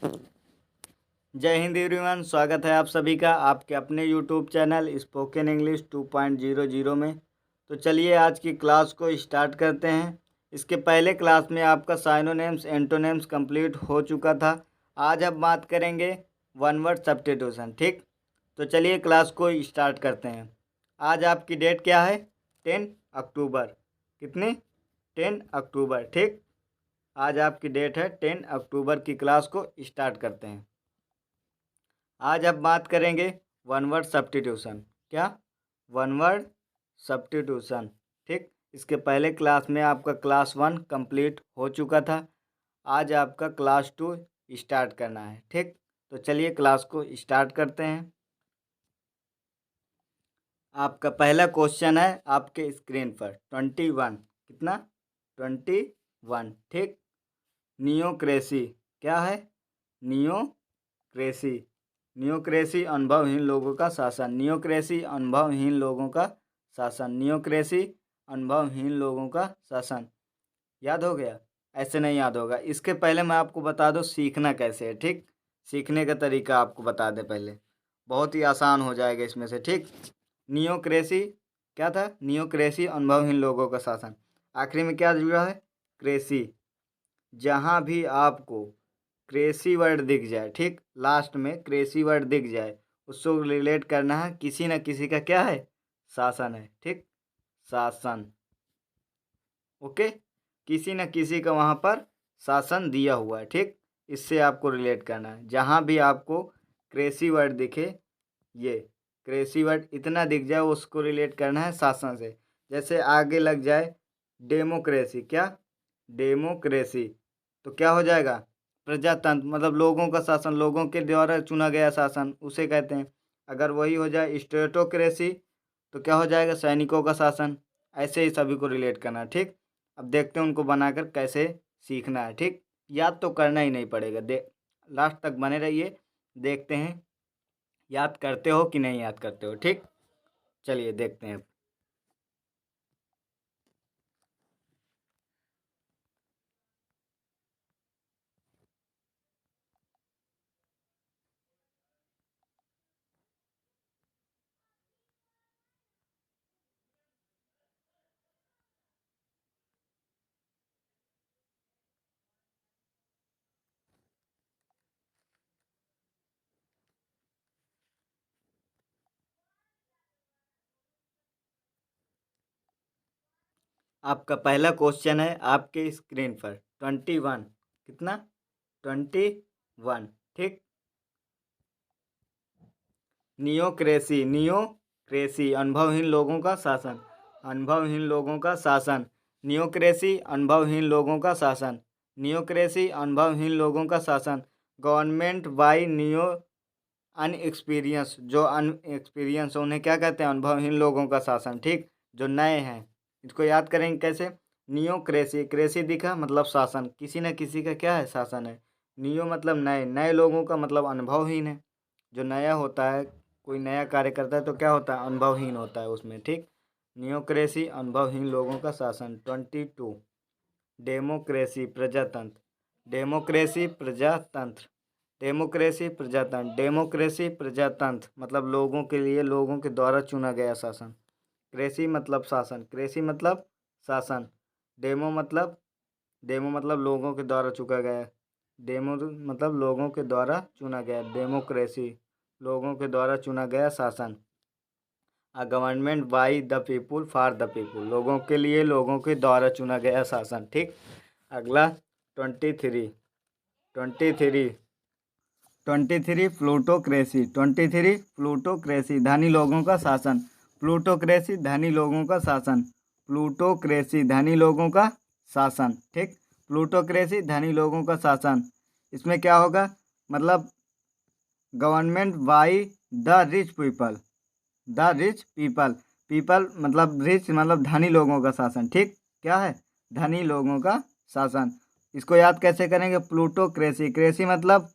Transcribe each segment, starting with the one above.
जय हिंद एवरीवन, स्वागत है आप सभी का आपके अपने यूट्यूब चैनल स्पोकन इंग्लिश 2.00 में। तो चलिए आज की क्लास को स्टार्ट करते हैं। इसके पहले क्लास में आपका साइनोनिम्स एंटोनिम्स कंप्लीट हो चुका था। आज हम बात करेंगे वन वर्ड सब्स्टिट्यूशन। ठीक, तो चलिए क्लास को स्टार्ट करते हैं। आज आपकी डेट क्या है? 10 अक्टूबर। कितनी? 10 अक्टूबर। ठीक, आज आपकी डेट है 10 अक्टूबर की क्लास को स्टार्ट करते हैं। आज अब बात करेंगे वन वर्ड सब्स्टिट्यूशन। क्या? One word substitution. ठीक, इसके पहले क्लास में आपका क्लास 1 कंप्लीट हो चुका था। आज आपका क्लास 2 स्टार्ट करना है। ठीक, तो चलिए क्लास को स्टार्ट करते हैं। आपका पहला क्वेश्चन है आपके स्क्रीन पर 21। कितना? 21। ठीक, नियोक्रेसी। क्या है? नियोक्रेसी। नियोक्रेसी अनुभवहीन लोगों का शासन। नियोक्रेसी अनुभवहीन लोगों का शासन। नियोक्रेसी अनुभवहीन लोगों का शासन। याद हो गया? ऐसे नहीं याद होगा। इसके पहले मैं आपको बता दूं सीखना कैसे है। ठीक, सीखने का तरीका आपको बता दे पहले, बहुत ही आसान हो जाएगा इसमें से। ठीक, नियोक्रेसी क्या था? नियोक्रेसी अनुभवहीन लोगों का शासन। आखिरी में क्या जुड़ा है? क्रेसी। जहाँ भी आपको क्रेसी वर्ड दिख जाए, ठीक, लास्ट में क्रेसी वर्ड दिख जाए, उसको रिलेट करना है किसी न किसी का क्या है? शासन है। ठीक, शासन। ओके, किसी न किसी का वहाँ पर शासन दिया हुआ है। ठीक, इससे आपको रिलेट करना है। जहाँ भी आपको क्रेसी वर्ड दिखे, ये क्रेसी वर्ड इतना दिख जाए, उसको रिलेट करना है शासन से। जैसे आगे लग जाए डेमोक्रेसी। क्या? डेमोक्रेसी। तो क्या हो जाएगा? प्रजातंत्र, मतलब लोगों का शासन, लोगों के द्वारा चुना गया शासन, उसे कहते हैं। अगर वही हो जाए स्टेटोक्रेसी तो क्या हो जाएगा? सैनिकों का शासन। ऐसे ही सभी को रिलेट करना है। ठीक, अब देखते हैं उनको बनाकर कैसे सीखना है। ठीक, याद तो करना ही नहीं पड़ेगा। लास्ट तक बने रहिए, देखते हैं याद करते हो कि नहीं याद करते हो। ठीक, चलिए देखते हैं। आपका पहला क्वेश्चन है आपके स्क्रीन पर 21। कितना? 21। ठीक, नियोक्रेसी। नियोक्रेसी अनुभवहीन लोगों का शासन। अनुभवहीन लोगों का शासन। नियोक्रेसी अनुभवहीन लोगों का शासन। नियोक्रेसी अनुभवहीन लोगों का शासन। Government by neo unexperience. जो अनएक्सपीरियंस उन्हें क्या कहते हैं? अनुभवहीन लोगों का शासन। ठीक, जो नए हैं। इसको याद करेंगे कैसे? नियोक्रेसी, क्रेसी दिखा मतलब शासन, किसी न किसी का क्या है? शासन है। नियो मतलब नए, नए लोगों का मतलब अनुभवहीन है। जो नया होता है, कोई नया कार्य करता है तो क्या होता है? अनुभवहीन होता है उसमें। ठीक, नियोक्रेसी अनुभवहीन लोगों का शासन। 22 डेमोक्रेसी प्रजातंत्र। डेमोक्रेसी प्रजातंत्र। डेमोक्रेसी प्रजातंत्र। डेमोक्रेसी प्रजातंत्र मतलब लोगों के लिए, लोगों के द्वारा चुना गया शासन। क्रेसी मतलब शासन। क्रेसी मतलब शासन। डेमो मतलब लोगों के द्वारा चुका गया। डेमो मतलब लोगों के द्वारा चुना गया। डेमोक्रेसी लोगों के द्वारा चुना गया शासन। A government by the people for the people, लोगों के लिए, लोगों के द्वारा चुना गया शासन। ठीक, अगला 23। 23 प्लूटोक्रेसी। 23 प्लूटोक्रेसी धनी लोगों का शासन। प्लूटोक्रेसी धनी लोगों का शासन। प्लूटोक्रेसी धनी लोगों का शासन। ठीक, प्लूटोक्रेसी धनी लोगों का शासन। इसमें क्या होगा? मतलब government by the rich people. The rich people. People मतलब रिच मतलब धनी लोगों का शासन। ठीक, क्या है? धनी लोगों का शासन। इसको याद कैसे करेंगे? प्लूटोक्रेसी। क्रेसी मतलब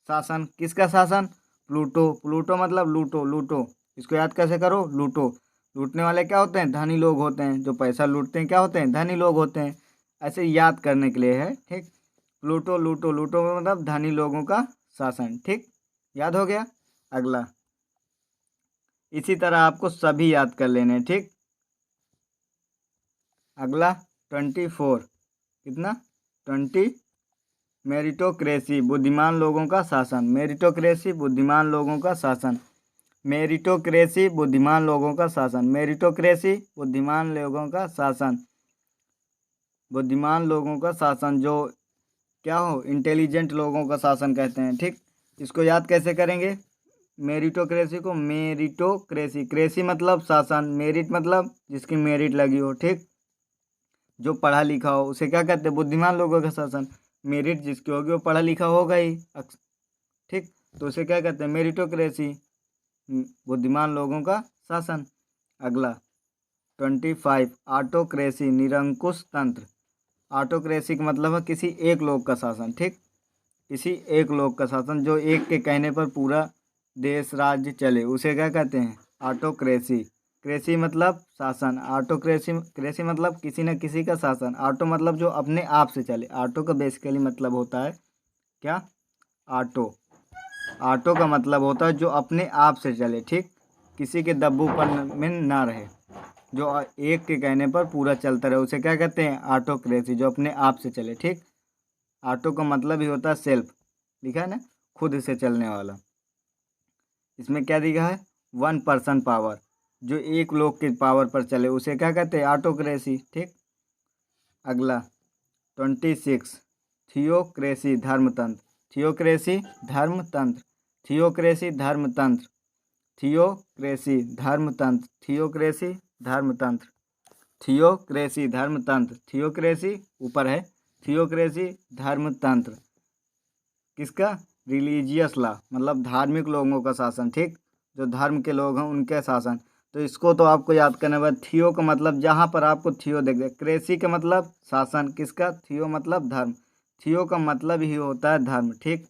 शासन। किसका शासन? प्लूटो। प्लूटो मतलब लूटो। लूटो, इसको याद कैसे करो? लूटो। लूटने वाले क्या होते हैं? धनी लोग होते हैं। जो पैसा लूटते हैं क्या होते हैं? धनी लोग होते हैं। ऐसे याद करने के लिए है। ठीक, प्लूटो लूटो, लूटो में मतलब धनी लोगों का शासन। ठीक, याद हो गया। अगला, इसी तरह आपको सभी याद कर लेने हैं। ठीक, अगला 24, कितना 20, मेरिटोक्रेसी बुद्धिमान लोगों का शासन। मेरिटोक्रेसी बुद्धिमान लोगों का शासन। मेरिटोक्रेसी बुद्धिमान लोगों का शासन। मेरिटोक्रेसी बुद्धिमान लोगों का शासन। बुद्धिमान लोगों का शासन जो क्या हो, इंटेलिजेंट लोगों का शासन कहते हैं। ठीक, इसको याद कैसे करेंगे? मेरिटोक्रेसी को, मेरिटोक्रेसी, क्रेसी मतलब शासन, मेरिट मतलब जिसकी मेरिट लगी हो। ठीक, जो पढ़ा लिखा हो उसे क्या कहते हैं? बुद्धिमान लोगों का शासन। मेरिट जिसकी होगी वो पढ़ा लिखा होगा ही। ठीक, तो उसे क्या कहते हैं? मेरिटोक्रेसी, बुद्धिमान लोगों का शासन। अगला 25, ऑटोक्रेसी निरंकुश तंत्र। ऑटोक्रेसी का मतलब है किसी एक लोग का शासन। ठीक, किसी एक लोग का शासन जो एक के कहने पर पूरा देश राज्य चले, उसे क्या कहते हैं? ऑटोक्रेसी। क्रेसी मतलब शासन, ऑटोक्रेसी, क्रेसी मतलब किसी न किसी का शासन। ऑटो मतलब जो अपने आप से चले। ऑटो का बेसिकली मतलब होता है क्या? ऑटो, ऑटो का मतलब होता है जो अपने आप से चले। ठीक, किसी के दब्बूपन में ना रहे, जो एक के कहने पर पूरा चलता रहे, उसे क्या कहते हैं? ऑटोक्रेसी, जो अपने आप से चले। ठीक, ऑटो का मतलब ही होता है सेल्फ, लिखा है ना, खुद से चलने वाला। इसमें क्या दिखा है? 1 पर्सन पावर, जो एक लोग के पावर पर चले, उसे क्या कहते हैं? ऑटोक्रेसी। ठीक, अगला 26, थियोक्रेसी धर्मतंत्र। थियोक्रेसी धर्मतंत्र। थियोक्रेसी धर्मतंत्र। थियोक्रेसी धर्मतंत्र। थियोक्रेसी धर्मतंत्र। थियोक्रेसी धर्मतंत्र। थियोक्रेसी ऊपर है, थियोक्रेसी धर्मतंत्र किसका? रिलीजियस लॉ मतलब धार्मिक लोगों का शासन। ठीक, जो धर्म के लोग हैं उनके शासन। तो इसको तो आपको याद करना है। थियो का मतलब जहाँ पर आपको थियो देख दे, क्रेसी का मतलब शासन, किसका? थियो मतलब धर्म। थियो का मतलब ही होता है धर्म। ठीक,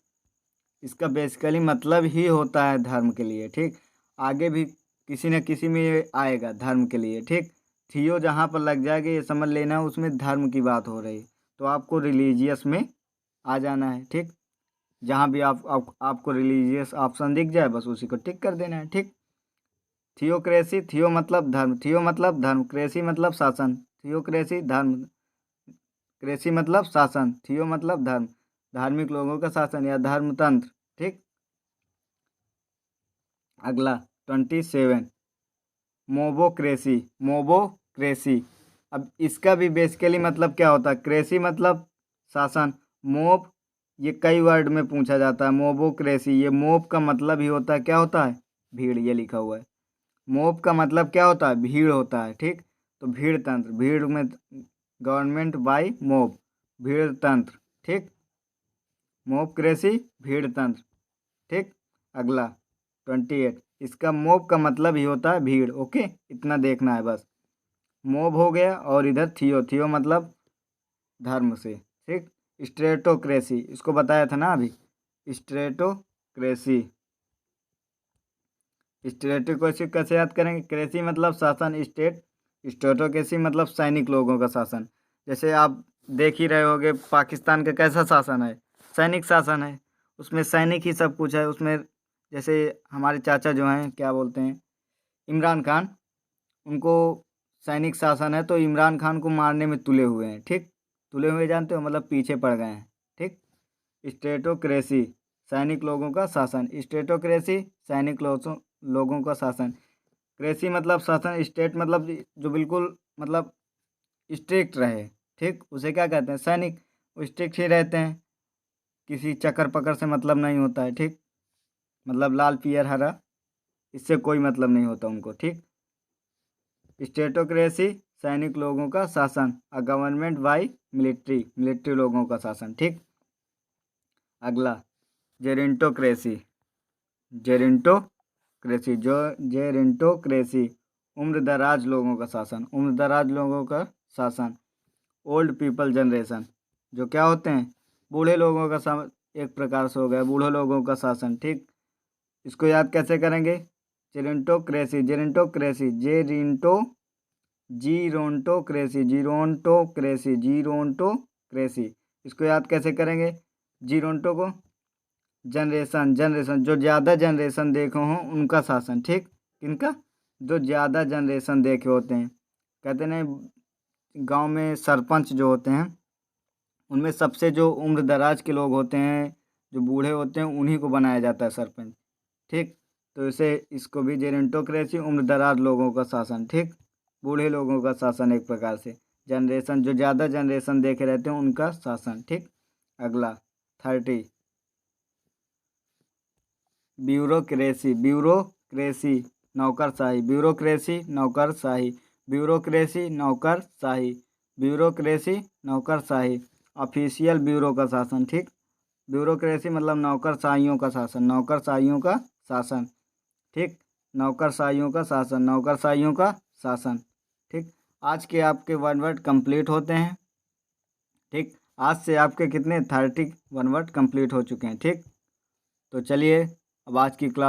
इसका बेसिकली मतलब ही होता है धर्म के लिए। ठीक, आगे भी किसी न किसी में ये आएगा धर्म के लिए। ठीक, थियो जहाँ पर लग जाएगा ये समझ लेना उसमें धर्म की बात हो रही, तो आपको रिलीजियस में आ जाना है। ठीक, जहाँ भी आपको रिलीजियस ऑप्शन दिख जाए बस उसी को टिक कर देना है। ठीक, थियोक्रेसी, थियो मतलब धर्म, थियो मतलब धर्म, क्रेसी मतलब शासन। थियोक्रेसी धर्म, क्रेसी मतलब शासन, थियो मतलब धर्म, धार्मिक लोगों का शासन या धर्मतंत्र। ठीक, अगला 27, मोबोक्रेसी। मोबोक्रेसी, अब इसका भी बेसिकली मतलब क्या होता है? क्रेसी मतलब शासन, मोब ये कई वर्ड में पूछा जाता है। मोबोक्रेसी, ये मोब का मतलब ही होता है क्या होता है? भीड़, ये लिखा हुआ है। मोब का मतलब क्या होता है? भीड़ होता है। ठीक, तो भीड़ तंत्र, भीड़ में गवर्नमेंट बाय मोब, भीड़ तंत्र। ठीक, मोबक्रेसी भीड़ तंत्र। ठीक, अगला 28, इसका मोब का मतलब ही होता है भीड़। ओके, इतना देखना है बस। मोब हो गया और इधर थियो, थियो मतलब धर्म से। ठीक, स्ट्रेटोक्रेसी, इसको बताया था ना अभी, स्ट्रेटोक्रेसी। स्ट्रेटोक्रेसी कैसे याद करेंगे? क्रेसी मतलब शासन, स्टेट, स्ट्रेटोक्रेसी मतलब सैनिक लोगों का शासन। जैसे आप देख ही रहे होगे पाकिस्तान का कैसा शासन है? सैनिक शासन है, उसमें सैनिक ही सब कुछ है उसमें। जैसे हमारे चाचा जो हैं क्या बोलते हैं, इमरान खान, उनको सैनिक शासन है तो इमरान खान को मारने में तुले हुए हैं। ठीक, तुले हुए जानते हो मतलब पीछे पड़ गए हैं। ठीक, स्टेटोक्रेसी सैनिक लोगों का शासन, स्टेटोक्रेसी सैनिक लोगों का शासन। क्रेसी मतलब शासन, स्टेट मतलब जो बिल्कुल मतलब स्ट्रिक्ट रहे। ठीक, उसे क्या कहते हैं? सैनिक। वो स्ट्रिक्ट ही रहते हैं, किसी चक्कर पकड़ से मतलब नहीं होता है। ठीक, मतलब लाल पियर हरा इससे कोई मतलब नहीं होता उनको। ठीक, स्टेटोक्रेसी सैनिक लोगों का शासन, a government by military, military लोगों का शासन। ठीक, अगला जेरेंटोक्रेसी। जेरेंटोक्रेसी, जो जेरेंटोक्रेसी उम्र दराज लोगों का शासन, उम्र दराज लोगों का शासन। ओल्ड पीपल जनरेशन, जो क्या होते हैं? बूढ़े लोगों का एक प्रकार से हो गया बूढ़े लोगों का शासन। ठीक, इसको याद कैसे करेंगे? जेरेंटोक्रेसी, जेरेंटोक्रेसी, जेरिंटो, जीरोंटोक्रेसी, जीरोंटोक्रेसी, जीरोंटोक्रेसी, इसको याद कैसे करेंगे? जीरोंटो को जनरेशन, जनरेशन जो ज़्यादा जनरेशन देखे हों उनका शासन, ठीक। किनका? जो ज़्यादा जनरेशन देखे होते हैं। कहते नहीं गांव में सरपंच जो होते हैं उनमें सबसे जो उम्र दराज के लोग होते हैं, जो बूढ़े होते हैं, उन्हीं को बनाया जाता है सरपंच, ठीक। तो इसे इसको भी जेरेंटोक्रेसी, उम्र दराज लोगों का शासन, ठीक। बूढ़े लोगों का शासन एक प्रकार से। जनरेशन जो ज़्यादा जनरेशन देखे रहते हैं उनका शासन, ठीक। अगला 30 ब्यूरोक्रेसी, ब्यूरोक्रेसी नौकरशाही, ब्यूरोक्रेसी नौकरशाही, ब्यूरोक्रेसी नौकरशाही, ब्यूरोक्रेसी नौकरशाही। ऑफिशियल ब्यूरो का शासन, ठीक। ब्यूरोक्रेसी मतलब नौकरशाहियों का शासन, नौकरशाहियों का शासन, ठीक। नौकरशाहियों का शासन, नौकरशाहियों का शासन, ठीक। आज के आपके वन वर्ड कंप्लीट होते हैं, ठीक। आज से आपके कितने 30 वन वर्ड कंप्लीट हो चुके हैं, ठीक। तो चलिए अब आज की क्लास